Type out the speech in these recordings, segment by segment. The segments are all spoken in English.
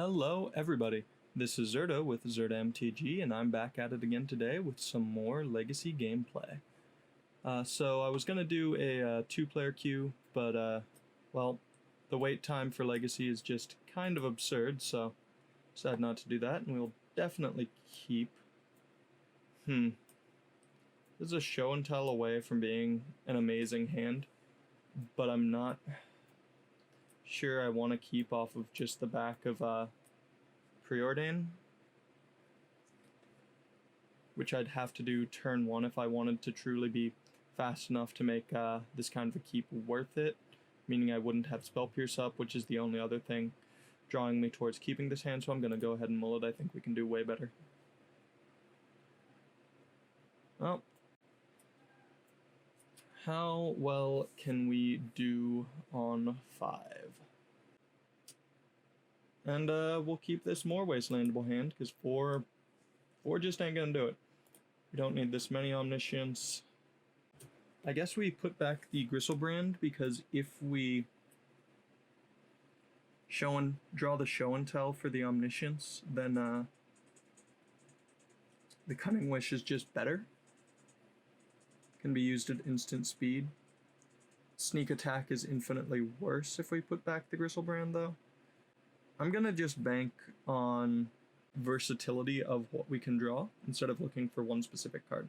Hello everybody, this is Zerda with Zerda MTG, and I'm back at it again today with some more Legacy gameplay. So I was going to do a two-player queue, but well, the wait time for Legacy is just kind of absurd, so decided not to do that, and we'll definitely keep... This is a show and tell away from being an amazing hand, but I'm not sure I want to keep off of just the back of Preordain, which I'd have to do turn 1 if I wanted to truly be fast enough to make this kind of a keep worth it, meaning I wouldn't have Spell Pierce up, which is the only other thing drawing me towards keeping this hand, so I'm going to go ahead and mull it. I think we can do way better. Well, how well can we do on 5? And we'll keep this more wastelandable hand, because 4 just ain't gonna do it. We don't need this many Omniscience. I guess we put back the Gristlebrand, because if we draw the show and tell for the Omniscience, then the Cunning Wish is just better. Can be used at instant speed. Sneak Attack is infinitely worse if we put back the Gristlebrand, though. I'm gonna just bank on versatility of what we can draw instead of looking for one specific card.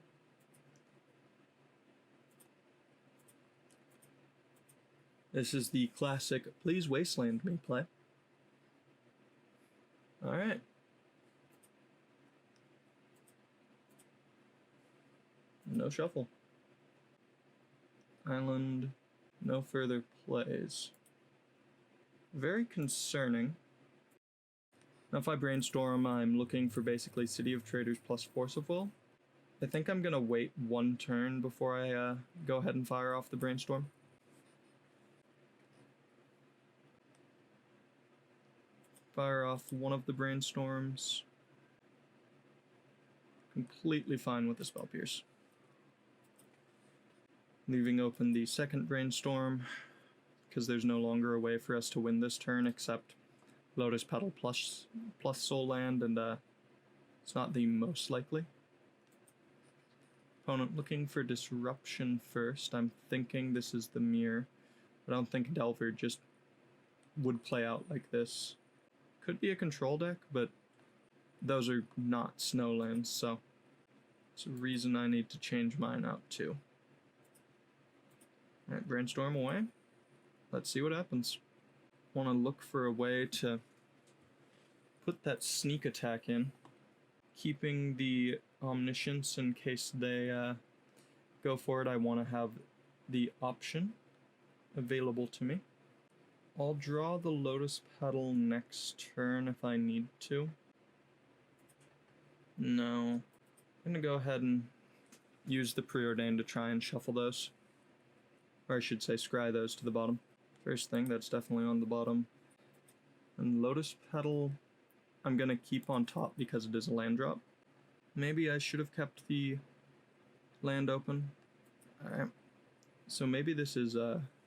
This is the classic please wasteland me play. Alright. No shuffle. Island, no further plays. Very concerning. Now if I brainstorm, I'm looking for basically City of Traders plus Force of Will. I think I'm gonna wait one turn before I go ahead and fire off the brainstorm. Fire off one of the brainstorms. Completely fine with the Spell Pierce. Leaving open the second brainstorm, because there's no longer a way for us to win this turn except Lotus Petal plus Soul Land, and it's not the most likely. Opponent looking for disruption first. I'm thinking this is the mirror, but I don't think Delver just would play out like this. Could be a control deck, but those are not Snowlands, so it's a reason I need to change mine out too. Alright, brainstorm away. Let's see what happens. Want to look for a way to put that sneak attack in, keeping the Omniscience in case they go for it. I want to have the option available to me. I'll draw the Lotus Petal next turn if I need to. No. I'm going to go ahead and use the Preordain to try and shuffle those. Or I should say scry those to the bottom. First thing, that's definitely on the bottom. And Lotus Petal, I'm going to keep on top because it is a land drop. Maybe I should have kept the land open. Alright. So maybe this is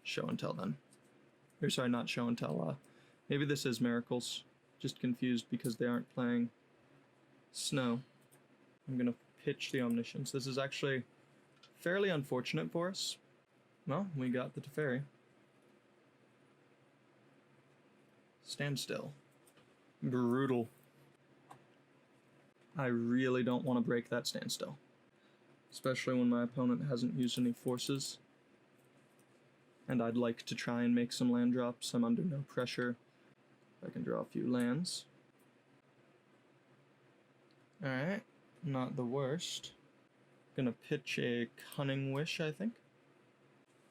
show and tell then. Or sorry, not show and tell. Maybe this is Miracles. Just confused because they aren't playing Snow. I'm going to pitch the Omniscience. This is actually fairly unfortunate for us. Well, we got the Teferi. Standstill. Brutal. I really don't want to break that standstill. Especially when my opponent hasn't used any forces. And I'd like to try and make some land drops. I'm under no pressure. I can draw a few lands. Alright, not the worst. Gonna pitch a Cunning Wish, I think.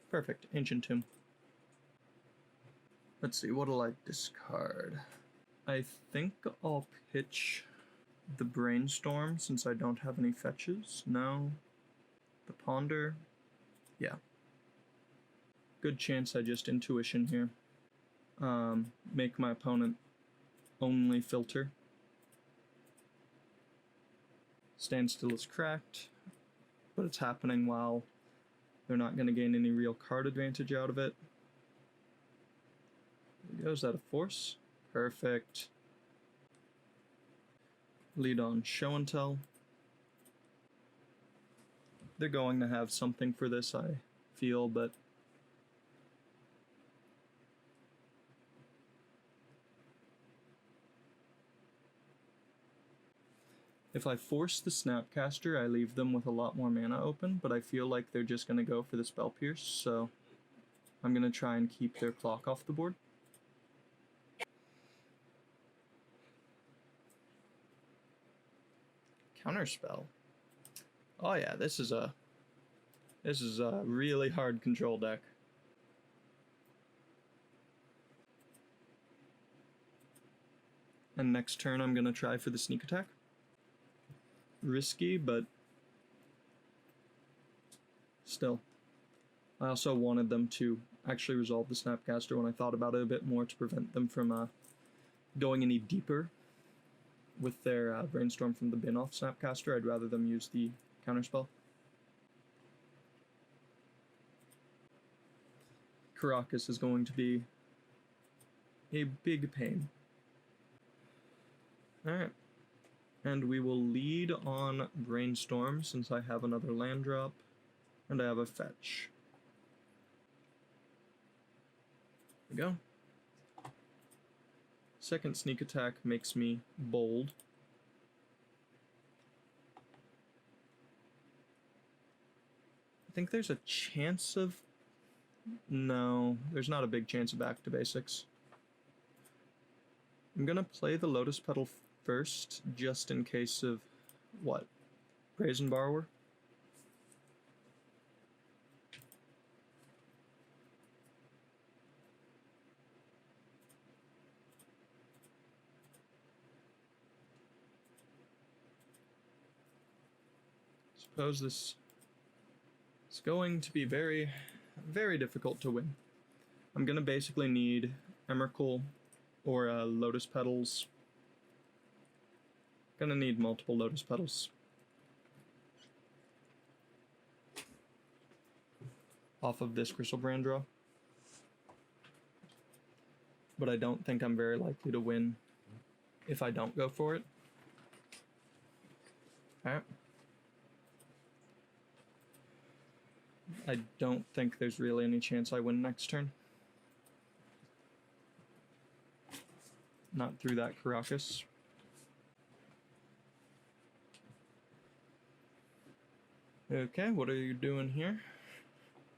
Perfect, Ancient Tomb. Let's see, what'll I discard? I think I'll pitch the Brainstorm since I don't have any fetches. No. The Ponder. Yeah. Good chance I just Intuition here. Make my opponent only filter. Standstill is cracked, but it's happening while they're not going to gain any real card advantage out of it. There goes that a force. Perfect. Lead on show and tell. They're going to have something for this, I feel, but if I force the Snapcaster, I leave them with a lot more mana open, but I feel like they're just going to go for the Spell Pierce, so I'm going to try and keep their clock off the board. Counterspell. Oh yeah, this is a really hard control deck. And next turn I'm gonna try for the sneak attack. Risky, but still. I also wanted them to actually resolve the Snapcaster when I thought about it a bit more to prevent them from going any deeper with their Brainstorm from the bin off Snapcaster. I'd rather them use the counterspell. Caracas is going to be a big pain. Alright. And we will lead on Brainstorm since I have another land drop and I have a fetch. There we go. Second sneak attack makes me bold. I think there's a chance of... No, there's not a big chance of back to basics. I'm gonna play the Lotus Petal first, just in case of... what? Brazen Borrower? Suppose this is going to be very, very difficult to win. I'm gonna basically need Emrakul or Lotus Petals. Gonna need multiple Lotus Petals. Off of this Griselbrand draw. But I don't think I'm very likely to win if I don't go for it. Alright. I don't think there's really any chance I win next turn. Not through that Caracas. Okay, what are you doing here?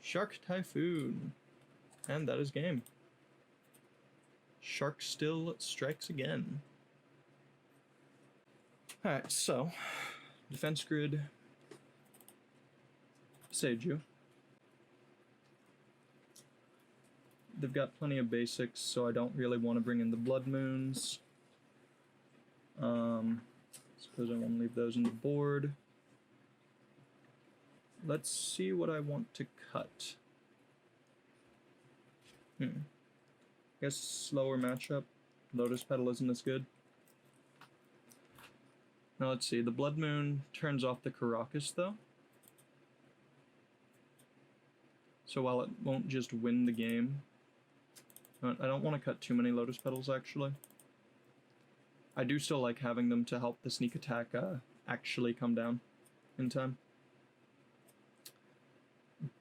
Shark Typhoon. And that is game. Sharkstill strikes again. Alright, so defense grid, Seiju. They've got plenty of basics, so I don't really want to bring in the Blood Moons. Suppose I want to leave those on the board. Let's see what I want to cut. Guess slower matchup. Lotus Petal isn't as good. Now let's see, the Blood Moon turns off the Caracas though. So while it won't just win the game, I don't want to cut too many Lotus Petals actually. I do still like having them to help the sneak attack actually come down in time.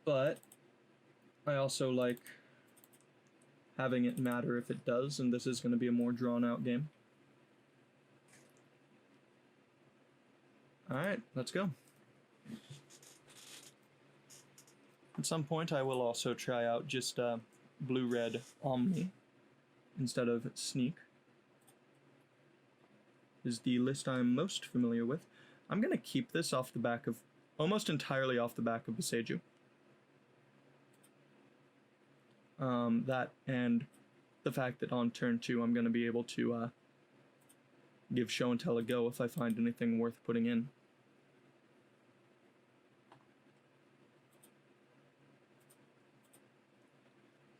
But I also like having it matter if it does, and this is going to be a more drawn out game. Alright, let's go. At some point I will also try out just blue-red Omni instead of Sneak. Is the list I'm most familiar with. I'm going to keep this off the back of, almost entirely off the back of Boseiju. That and the fact that on turn 2 I'm going to be able to give Show and Tell a go if I find anything worth putting in.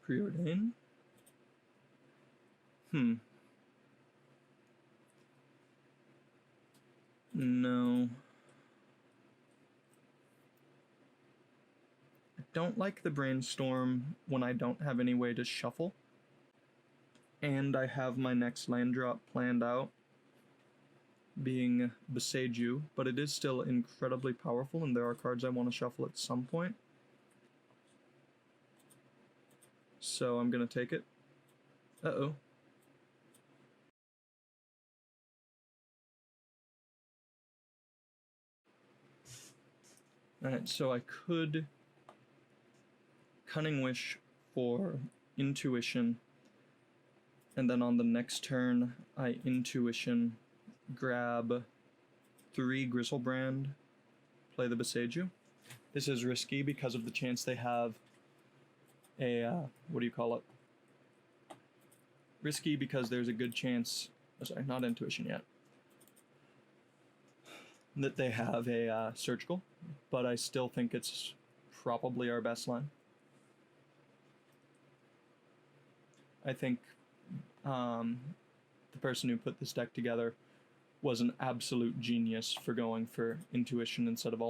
Preordain? No. I don't like the Brainstorm when I don't have any way to shuffle. And I have my next land drop planned out. being Beseiju, but it is still incredibly powerful, and there are cards I want to shuffle at some point. So I'm going to take it. Uh-oh. Alright, so I could Cunning Wish for Intuition, and then on the next turn, I Intuition, grab 3 Grizzlebrand, play the Beseiju. This is risky because of the chance they have a, what do you call it? Risky because there's a good chance, oh, sorry, not Intuition yet, that they have a Surgical, but I still think it's probably our best line. I think the person who put this deck together was an absolute genius for going for Intuition instead of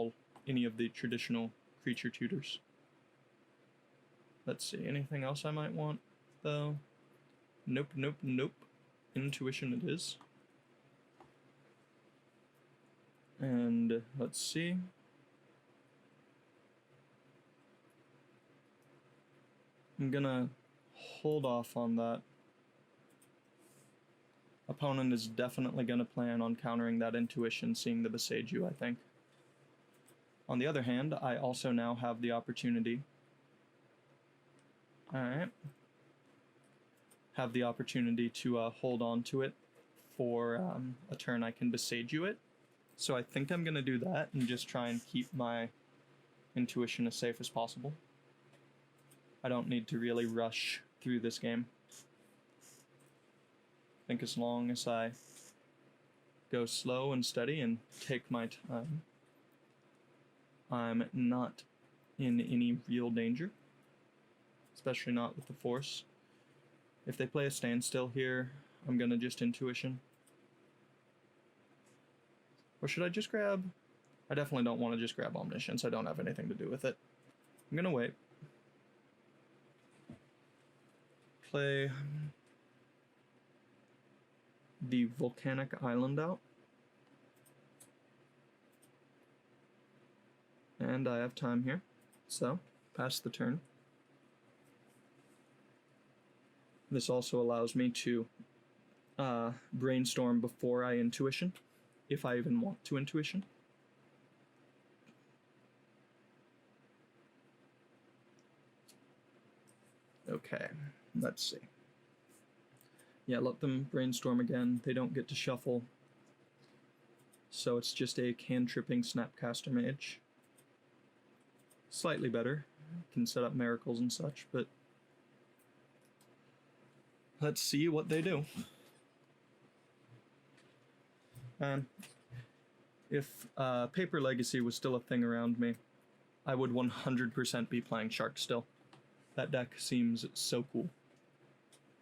any of the traditional creature tutors. Let's see, anything else I might want, though? Nope, nope, nope. Intuition it is. And let's see. I'm gonna hold off on that. Opponent is definitely gonna plan on countering that Intuition, seeing the Beseiju, I think. On the other hand, I also now have the opportunity. Alright. Have the opportunity to hold on to it for a turn I can Beseiju it. So I think I'm going to do that and just try and keep my Intuition as safe as possible. I don't need to really rush through this game. I think as long as I go slow and steady and take my time, I'm not in any real danger. Especially not with the Force. If they play a Standstill here, I'm going to just Intuition. Or should I just grab... I definitely don't want to just grab Omniscience. I don't have anything to do with it. I'm going to wait. Play the Volcanic Island out. And I have time here. So, pass the turn. This also allows me to brainstorm before I Intuition, if I even want to Intuition. Okay, let's see. Yeah, let them brainstorm again. They don't get to shuffle. So it's just a cantripping Snapcaster Mage. Slightly better. Can set up miracles and such, but let's see what they do. And if Paper Legacy was still a thing around me, I would 100% be playing Sharkstill. That deck seems so cool.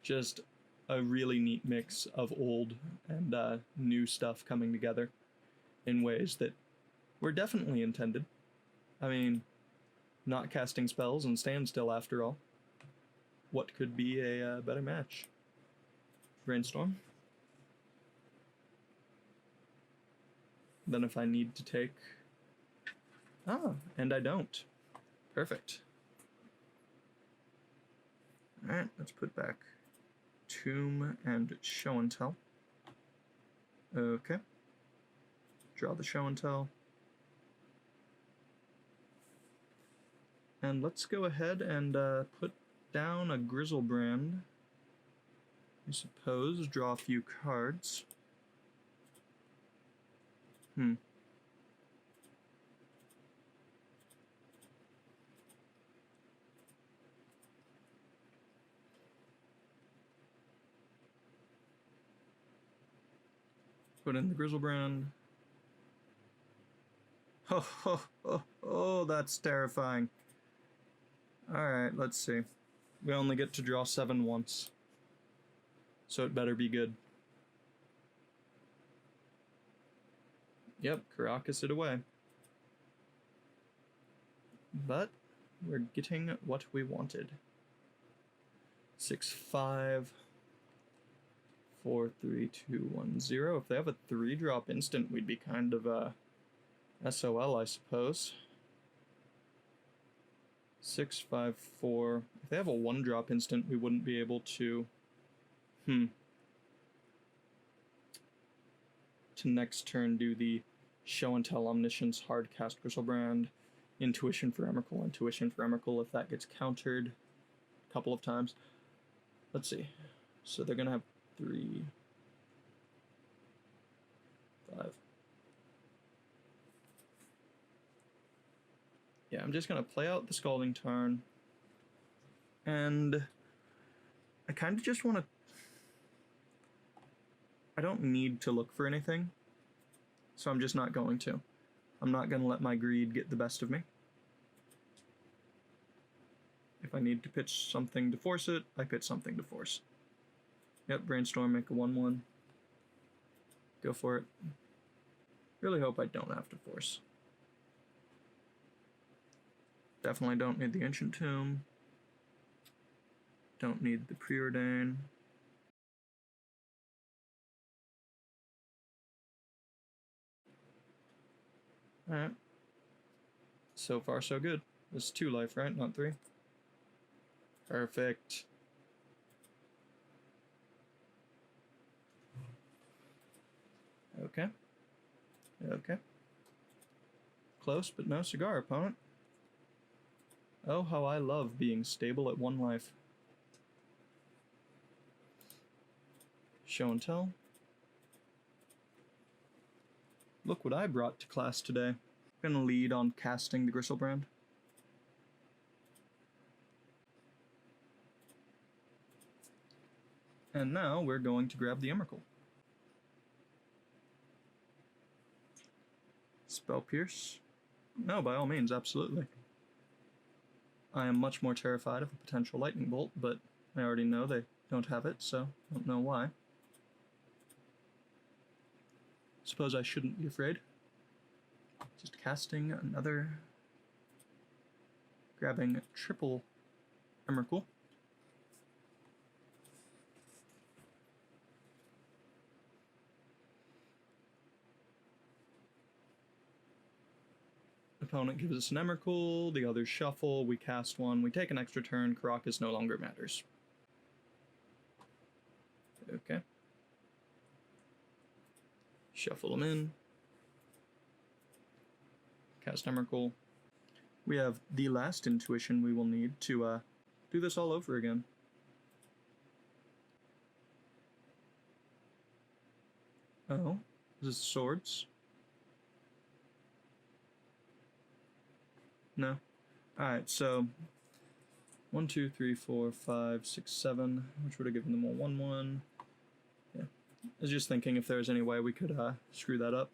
Just a really neat mix of old and new stuff coming together in ways that were definitely intended. I mean, not casting spells and standstill after all. What could be a better match? Brainstorm. Then if I need to take... Ah, and I don't. Perfect. Alright, let's put back Tomb and Show and Tell. Okay. Draw the Show and Tell. And let's go ahead and put down a Grizzlebrand. I suppose. Draw a few cards. Put in the Grizzlebrand. Oh, that's terrifying. Alright, let's see. We only get to draw 7 once. So it better be good. Yep, Caracas it away. But we're getting what we wanted. 6/5 4, 3, 2, 1, 0. If they have a 3-drop instant, we'd be kind of SOL, I suppose. 6, 5, 4. If they have a 1-drop instant, we wouldn't be able to... To next turn do the Show and Tell, Omniscience, Hard Cast, Griselbrand, Intuition for Emrakul, if that gets countered a couple of times. Let's see. So they're going to have 3, 5. Yeah, I'm just going to play out the Scalding Tarn. And I kind of just want to... I don't need to look for anything, so I'm just not going to. I'm not going to let my greed get the best of me. If I need to pitch something to force it, I pitch something to force. Yep, Brainstorm, make a 1/1. Go for it. Really hope I don't have to force. Definitely don't need the Ancient Tomb. Don't need the Preordain. Alright. So far, so good. This is 2 life, right? Not 3? Perfect. Okay. Okay. Close, but no cigar, opponent. Oh, how I love being stable at 1 life. Show and Tell. Look what I brought to class today. I'm gonna lead on casting the Griselbrand. And now we're going to grab the Emrakul. Spell Pierce. No, by all means, absolutely. I am much more terrified of a potential Lightning Bolt, but I already know they don't have it, so I don't know why. Suppose I shouldn't be afraid. Just casting another... Grabbing triple Emrakul. Opponent gives us an Emrakul, the others shuffle, we cast 1, we take an extra turn, Caracas no longer matters. Okay. Shuffle them in. Cast Emrakul. We have the last intuition we will need to do this all over again. Oh, is this swords? No. Alright, so 1, 2, 3, 4, 5, 6, 7, which would have given them a 1/1. Yeah. I was just thinking if there was any way we could screw that up.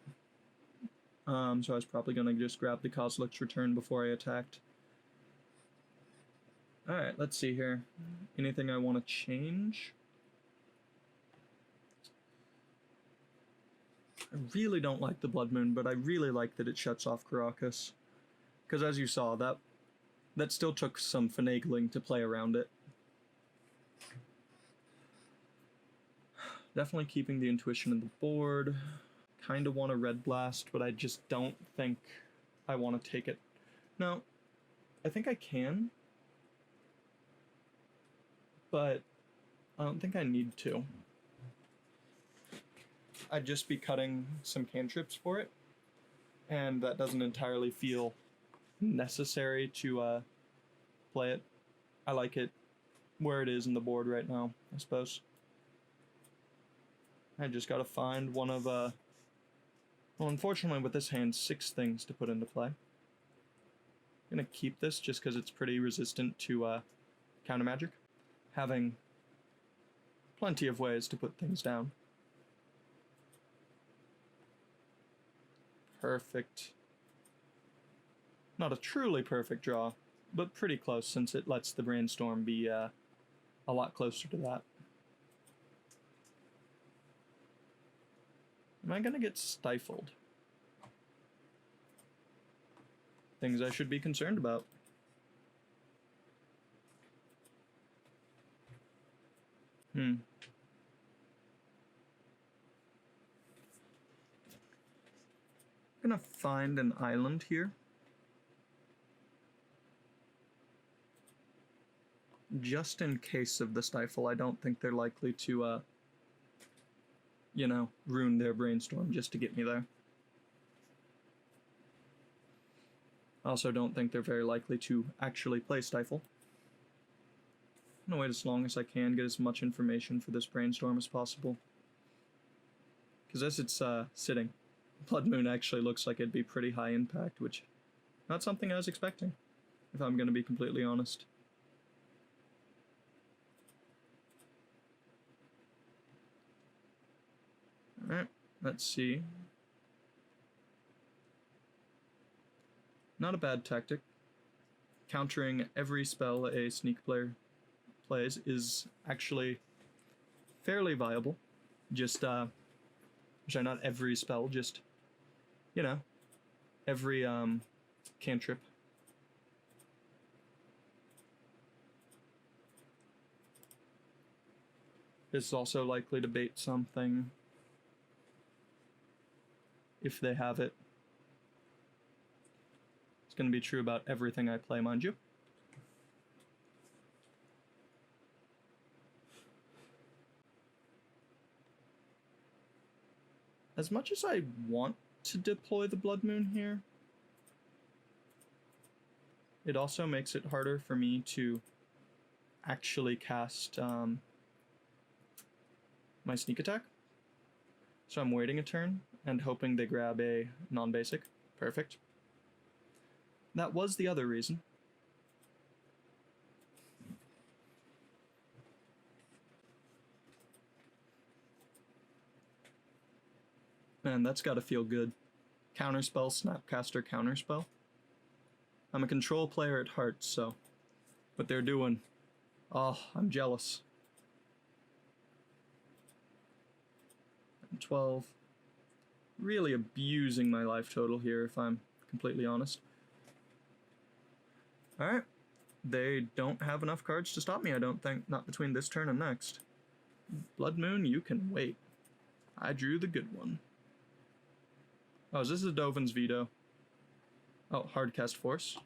So I was probably going to just grab the Kozilek's Return before I attacked. Alright, let's see here. Anything I want to change? I really don't like the Blood Moon, but I really like that it shuts off Caracas. Because as you saw, that still took some finagling to play around it. Definitely keeping the intuition in the board. Kind of want a Red Blast, but I just don't think I want to take it. No, I think I can, but I don't think I need to. I'd just be cutting some cantrips for it, and that doesn't entirely feel necessary to play it. I like it where it is in the board right now, I suppose. I just gotta find one of, well, unfortunately with this hand, 6 things to put into play. I'm gonna keep this just because it's pretty resistant to counter magic, having plenty of ways to put things down. Perfect. Not a truly perfect draw, but pretty close since it lets the Brainstorm be a lot closer to that. Am I gonna get stifled? Things I should be concerned about. gonna find an island here. Just in case of the stifle, I don't think they're likely to, you know, ruin their brainstorm just to get me there. I also don't think they're very likely to actually play stifle. I'm gonna wait as long as I can, get as much information for this brainstorm as possible. Because as it's sitting, Blood Moon actually looks like it'd be pretty high impact, which not something I was expecting, if I'm gonna be completely honest. Alright, let's see. Not a bad tactic. Countering every spell a sneak player plays is actually fairly viable. Just, sorry, not every spell, just, you know, every, cantrip. This is also likely to bait something if they have it. It's going to be true about everything I play, mind you. As much as I want to deploy the Blood Moon here, it also makes it harder for me to actually cast my sneak attack. So I'm waiting a turn and hoping they grab a non-basic. Perfect. That was the other reason. Man, that's gotta feel good. Counterspell, Snapcaster, Counterspell. I'm a control player at heart, so what they're doing, oh, I'm jealous. 12. Really abusing my life total here, if I'm completely honest. Alright. They don't have enough cards to stop me, I don't think. Not between this turn and next. Blood Moon, you can wait. I drew the good one. Oh, is this a Dovin's Veto? Oh, Hardcast Force.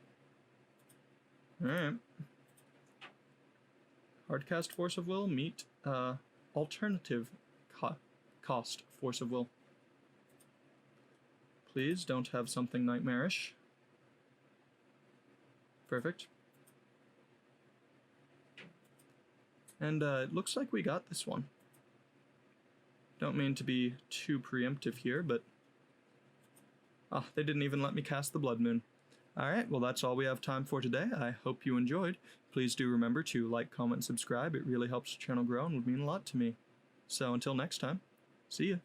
Alright. Hardcast Force of Will meet alternative cost Force of Will. Please don't have something nightmarish. Perfect. And it looks like we got this one. Don't mean to be too preemptive here, but they didn't even let me cast the Blood Moon. Alright, well that's all we have time for today. I hope you enjoyed. Please do remember to like, comment, and subscribe. It really helps the channel grow and would mean a lot to me. So until next time, see ya.